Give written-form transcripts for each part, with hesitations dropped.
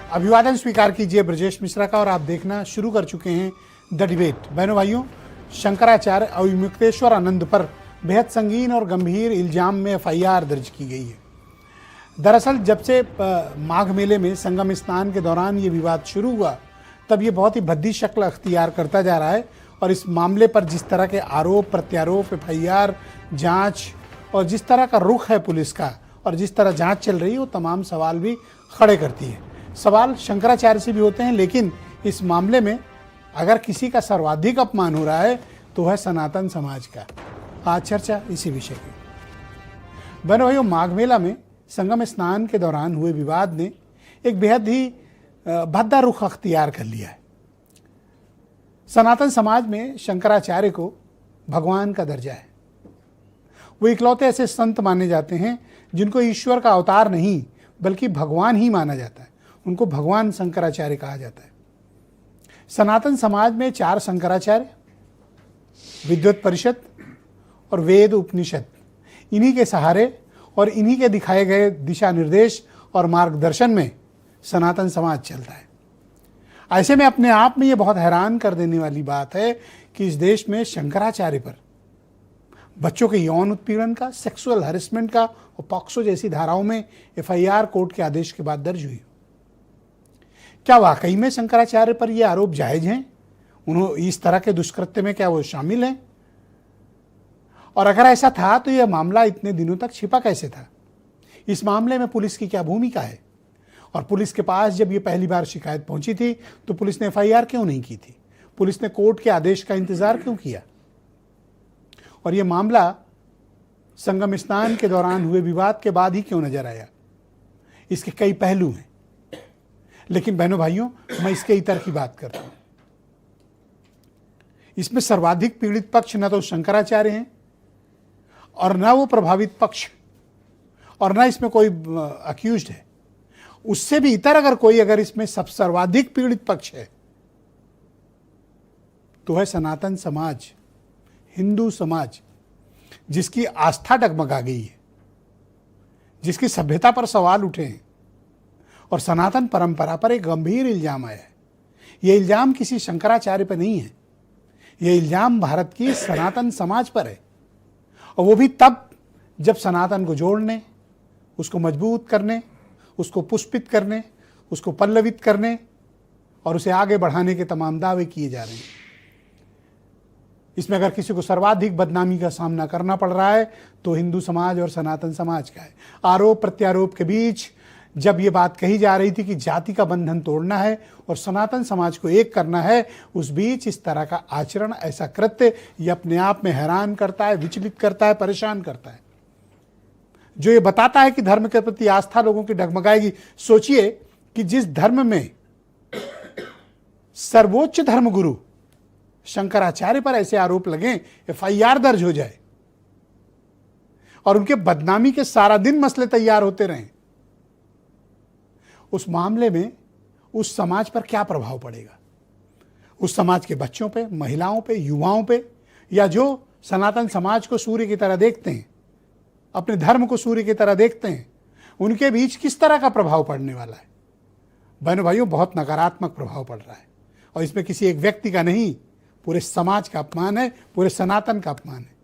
अभिवादन स्वीकार कीजिए ब्रजेश मिश्रा का और आप देखना शुरू कर चुके हैं द डिबेट। बहनों भाइयों, शंकराचार्य अविमुक्तेश्वर आनंद पर बेहद संगीन और गंभीर इल्जाम में एफआईआर दर्ज की गई है। दरअसल जब से माघ मेले में संगम स्नान के दौरान ये विवाद शुरू हुआ, तब ये बहुत ही भद्दी शक्ल अख्तियार करता जा रहा है और इस मामले पर जिस तरह के आरोप प्रत्यारोप, एफआईआर, जांच और जिस तरह का रुख है पुलिस का और जिस तरह जांच चल रही है, वो तमाम सवाल भी खड़े करती है। सवाल शंकराचार्य से भी होते हैं, लेकिन इस मामले में अगर किसी का सर्वाधिक अपमान हो रहा है तो है सनातन समाज का। आज चर्चा इसी विषय की। बहनों भाइयों, माघ मेला में संगम स्नान के दौरान हुए विवाद ने एक बेहद ही भद्दा रुख अख्तियार कर लिया है। सनातन समाज में शंकराचार्य को भगवान का दर्जा है। वो इकलौते ऐसे संत माने जाते हैं जिनको ईश्वर का अवतार नहीं बल्कि भगवान ही माना जाता है। उनको भगवान शंकराचार्य कहा जाता है। सनातन समाज में 4 शंकराचार्य, विद्वत परिषद और वेद उपनिषद, इन्हीं के सहारे और इन्हीं के दिखाए गए दिशा निर्देश और मार्गदर्शन में सनातन समाज चलता है। ऐसे में अपने आप में ये बहुत हैरान कर देने वाली बात है कि इस देश में शंकराचार्य पर बच्चों के यौन उत्पीड़न का, सेक्सुअल हैरेसमेंट का और पॉक्सो जैसी धाराओं में एफआईआर कोर्ट के आदेश के बाद दर्ज हुई। क्या वाकई में शंकराचार्य पर ये आरोप जायज हैं? उन्होंने इस तरह के दुष्कृत्य में क्या वो शामिल हैं? और अगर ऐसा था तो यह मामला इतने दिनों तक छिपा कैसे था? इस मामले में पुलिस की क्या भूमिका है? और पुलिस के पास जब ये पहली बार शिकायत पहुंची थी तो पुलिस ने एफआईआर क्यों नहीं की थी? पुलिस ने कोर्ट के आदेश का इंतजार क्यों किया? और यह मामला संगम स्नान के दौरान हुए विवाद के बाद ही क्यों नजर आया? इसके कई पहलू हैं, लेकिन बहनों भाइयों, मैं इसके इतर की बात करता हूं। इसमें सर्वाधिक पीड़ित पक्ष न तो शंकराचार्य हैं और न वो प्रभावित पक्ष और न इसमें कोई अक्यूज्ड है। उससे भी इतर अगर इसमें सब सर्वाधिक पीड़ित पक्ष है तो है सनातन समाज, हिंदू समाज, जिसकी आस्था डगमगा गई है, जिसकी सभ्यता पर सवाल उठे हैं और सनातन परंपरा पर एक गंभीर इल्जाम आया है। यह इल्जाम किसी शंकराचार्य पर नहीं है, यह इल्जाम भारत की सनातन समाज पर है। और वो भी तब जब सनातन को जोड़ने, उसको मजबूत करने, उसको पुष्पित करने, उसको पल्लवित करने और उसे आगे बढ़ाने के तमाम दावे किए जा रहे हैं। इसमें अगर किसी को सर्वाधिक बदनामी का सामना करना पड़ रहा है तो हिंदू समाज और सनातन समाज का है। आरोप प्रत्यारोप के बीच जब ये बात कही जा रही थी कि जाति का बंधन तोड़ना है और सनातन समाज को एक करना है, उस बीच इस तरह का आचरण, ऐसा कृत्य, ये अपने आप में हैरान करता है, विचलित करता है, परेशान करता है, जो ये बताता है कि धर्म के प्रति आस्था लोगों की डगमगाएगी। सोचिए कि जिस धर्म में सर्वोच्च धर्मगुरु शंकराचार्य पर ऐसे आरोप लगे, एफआईआर दर्ज हो जाए और उनके बदनामी के सारा दिन मसले तैयार होते रहें, उस मामले में उस समाज पर क्या प्रभाव पड़ेगा? उस समाज के बच्चों पे, महिलाओं पे, युवाओं पे, या जो सनातन समाज को सूर्य की तरह देखते हैं, अपने धर्म को सूर्य की तरह देखते हैं, उनके बीच किस तरह का प्रभाव पड़ने वाला है? बहनों भाइयों, बहुत नकारात्मक प्रभाव पड़ रहा है और इसमें किसी एक व्यक्ति का नहीं, पूरे समाज का अपमान है, पूरे सनातन का अपमान है।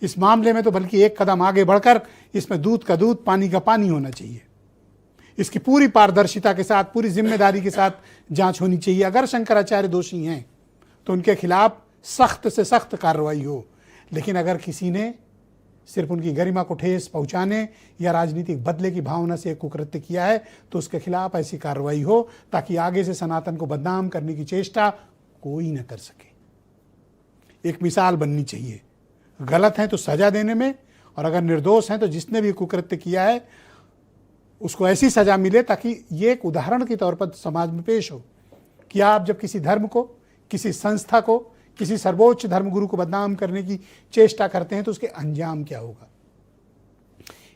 इस मामले में तो बल्कि एक कदम आगे बढ़कर इसमें दूध का दूध, पानी का पानी होना चाहिए। इसकी पूरी पारदर्शिता के साथ, पूरी जिम्मेदारी के साथ जांच होनी चाहिए। अगर शंकराचार्य दोषी हैं तो उनके खिलाफ सख्त से सख्त कार्रवाई हो, लेकिन अगर किसी ने सिर्फ उनकी गरिमा को ठेस पहुंचाने या राजनीतिक बदले की भावना से एक कुकृत्य किया है तो उसके खिलाफ ऐसी कार्रवाई हो ताकि आगे से सनातन को बदनाम करने की चेष्टा कोई न कर सके। एक मिसाल बननी चाहिए। गलत है तो सजा देने में, और अगर निर्दोष हैं तो जिसने भी कुकृत्य किया है उसको ऐसी सजा मिले ताकि ये एक उदाहरण के तौर पर समाज में पेश हो कि आप जब किसी धर्म को, किसी संस्था को, किसी सर्वोच्च धर्मगुरु को बदनाम करने की चेष्टा करते हैं तो उसके अंजाम क्या होगा।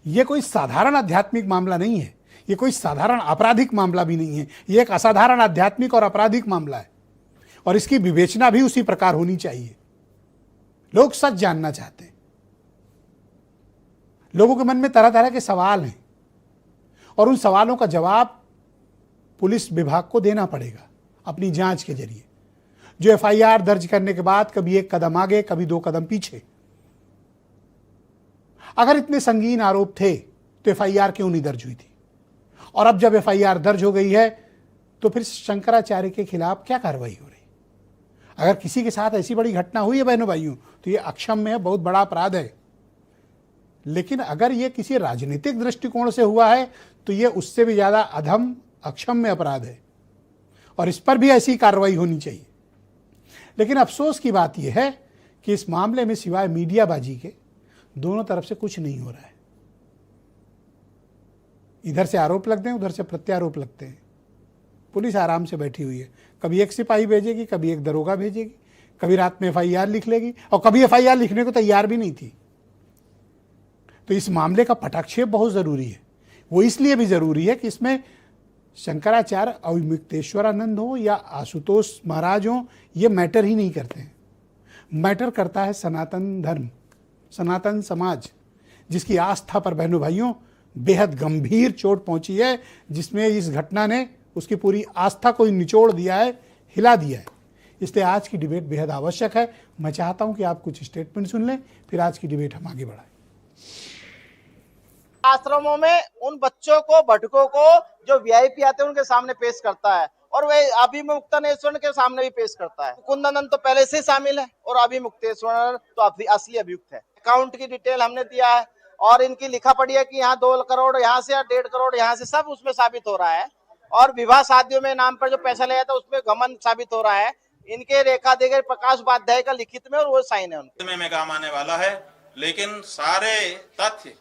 यह कोई साधारण आध्यात्मिक मामला नहीं है, यह कोई साधारण आपराधिक मामला भी नहीं है, यह एक असाधारण आध्यात्मिक और आपराधिक मामला है और इसकी विवेचना भी उसी प्रकार होनी चाहिए। लोग सच जानना चाहते हैं, लोगों के मन में तरह तरह के सवाल हैं और उन सवालों का जवाब पुलिस विभाग को देना पड़ेगा अपनी जांच के जरिए। जो एफआईआर दर्ज करने के बाद कभी एक कदम आगे कभी 2 कदम पीछे। अगर इतने संगीन आरोप थे तो एफआईआर क्यों नहीं दर्ज हुई थी? और अब जब एफआईआर दर्ज हो गई है तो फिर शंकराचार्य के खिलाफ क्या कार्रवाई हो रही? अगर किसी के साथ ऐसी बड़ी घटना हुई है बहनों भाइयों तो ये अक्षम्य है, बहुत बड़ा अपराध है। लेकिन अगर ये किसी राजनीतिक दृष्टिकोण से हुआ है तो ये उससे भी ज्यादा अधम अक्षम्य अपराध है और इस पर भी ऐसी कार्रवाई होनी चाहिए। लेकिन अफसोस की बात यह है कि इस मामले में सिवाय मीडियाबाजी के दोनों तरफ से कुछ नहीं हो रहा है। इधर से आरोप लगते हैं, उधर से प्रत्यारोप लगते हैं। पुलिस आराम से बैठी हुई है, कभी एक सिपाही भेजेगी, कभी एक दरोगा भेजेगी, कभी रात में एफआईआर लिख लेगी और कभी एफआईआर लिखने को तैयार भी नहीं थी। तो इस मामले का पटाक्षेप बहुत जरूरी है। वो इसलिए भी जरूरी है कि इसमें शंकराचार्य अविमुक्तेश्वरानंद हो या आशुतोष महाराज हो, ये मैटर ही नहीं करते हैं। मैटर करता है सनातन धर्म, सनातन समाज, जिसकी आस्था पर बहनों भाइयों बेहद गंभीर चोट पहुंची है, जिसमें इस घटना ने उसकी पूरी आस्था को निचोड़ दिया है, हिला दिया है। इसलिए आज की डिबेट बेहद आवश्यक है। मैं चाहता हूं कि आप कुछ स्टेटमेंट सुन लें, फिर आज की डिबेट हम आगे बढ़ाएं। आश्रमों में उन बच्चों को, भटकों को, जो वीआईपी आते हैं उनके सामने पेश करता है और वे अभिमुक्तेश्वर के सामने भी पेश करता है। कुंदनंद तो पहले से शामिल है और अभिमुक्तेश्वर तो असली अभियुक्त है। अकाउंट की डिटेल हमने दिया है और इनकी लिखा पड़ी है कि यहाँ 2 करोड़ यहाँ से, 1.5 करोड़ यहाँ से, सब उसमें साबित हो रहा है। और विवाह शादियों में नाम पर जो पैसा लिया था उसमें घमंड साबित हो रहा है। इनके रेखा देकर प्रकाश उपाध्याय का लिखित में और वो साइन है उनके में काम आने वाला है। लेकिन सारे तथ्य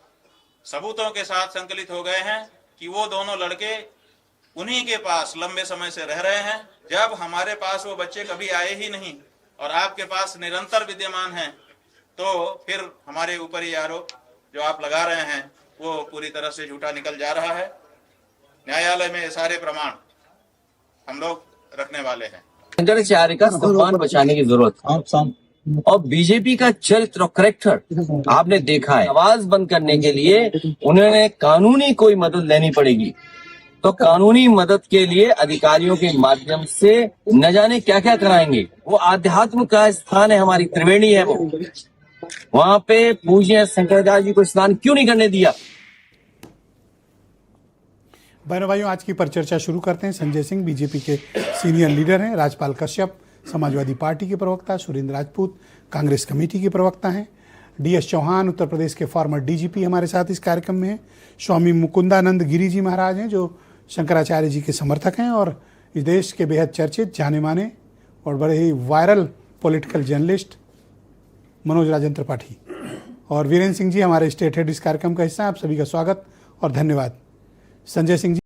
सबूतों के साथ संकलित हो गए हैं कि वो दोनों लड़के उन्हीं के पास लंबे समय से रह रहे हैं। जब हमारे पास वो बच्चे कभी आए ही नहीं और आपके पास निरंतर विद्यमान हैं, तो फिर हमारे ऊपर ये आरोप जो आप लगा रहे हैं वो पूरी तरह से झूठा निकल जा रहा है। न्यायालय में ये सारे प्रमाण हम लोग रखने वाले हैं। शंकराचार्य का सम्मान बचाने की जरूरत और बीजेपी का चरित्र करेक्टर आपने देखा है। आवाज बंद करने के लिए उन्होंने कानूनी कोई मदद लेनी पड़ेगी, तो कानूनी मदद के लिए अधिकारियों के माध्यम से न जाने क्या क्या कराएंगे। वो आध्यात्म का स्थान है, हमारी त्रिवेणी है, वो वहां पे पूज्य शंकराचार्य जी को स्नान क्यों नहीं करने दिया? बहनों भाइयों, आज की परिचर्चा शुरू करते हैं। संजय सिंह बीजेपी के सीनियर लीडर हैं, राजपाल कश्यप समाजवादी पार्टी के प्रवक्ता, सुरेंद्र राजपूत कांग्रेस कमेटी के प्रवक्ता हैं, डीएस चौहान उत्तर प्रदेश के फॉर्मर डीजीपी हमारे साथ इस कार्यक्रम में हैं, स्वामी मुकुंदानंद गिरी जी महाराज हैं जो शंकराचार्य जी के समर्थक हैं और इस देश के बेहद चर्चित, जाने माने और बड़े ही वायरल पॉलिटिकल जर्नलिस्ट मनोज राजन त्रिपाठी, और वीरेंद्र सिंह जी हमारे स्टेट हेड इस कार्यक्रम का हिस्सा हैं। आप सभी का स्वागत और धन्यवाद। संजय सिंह जी।